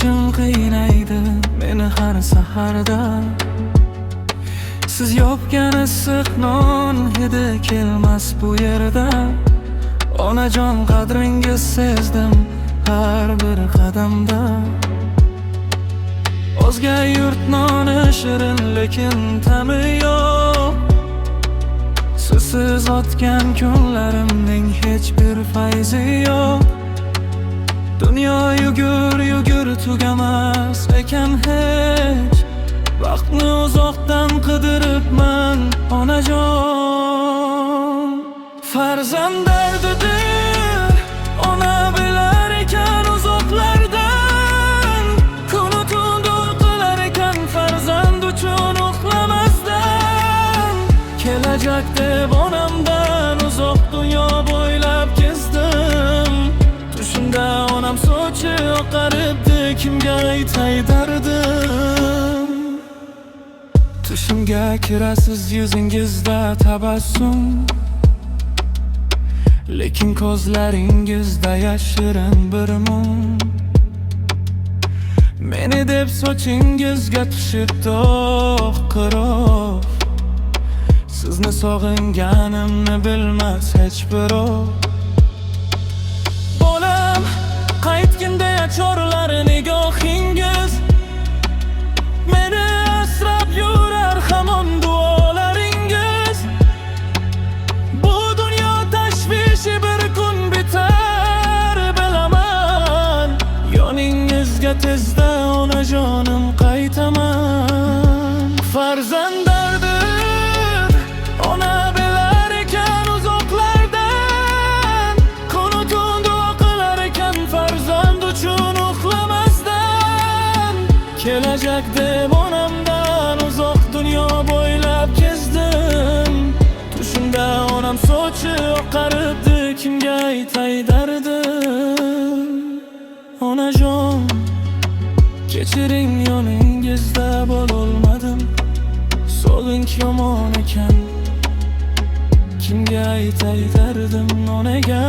uchun qiynaydi meni har saharda. Siz yopgan issiq non hidi kelmas bu yerda. Onajon qadringiz sezdim har bir qadamda. O'zga yurt noni shirin lekin ta'mi yo'q. Sizsiz o'tgan kunlarimning hech bir fayzi yo'q. Dunyo yugur yugur tugamas ekan hech. Vaqtni uzoqdan qidiribman onajon. Farzand dardidir ona bilar ekan uzoqlardan. Kunu tun qilar ekan farzand uchun uxlamasdan. Kelajak deb onamdan uzoq dunyo bo'ylab kezdim. Tushimda onam sochi oqaribdi, kimga aytay dardim. Tushimga kirasiz yuzingizda tabassum, lekin ko'zlaringizda yashirin bir mum. Meni deb sochingizga tushibdi oqirov. Sizni sog'inganimni bilmas hech birov. Bolam qaytganda chorlar nigohingiz. Meni asrab yurar hamon duolaringiz. Bu dunyo tashvishi bir kun bitar bilaman. Yoningizga tezda onajonim qaytaman. Farzand dardir ona bilar ekan uzoqlardan. Kunu tun duo qilar ekan farzand uchun uxlamasdan. Kelajak deb onamdan uzoq dunyo bo'ylab kezdim. Tushimda onam sochi oqaribdi, kimga aytay dardim. Onajon kechiring yoningizda bo'lolmadim. Sog'inch yomon ekan, kimga aytay dardim onaga.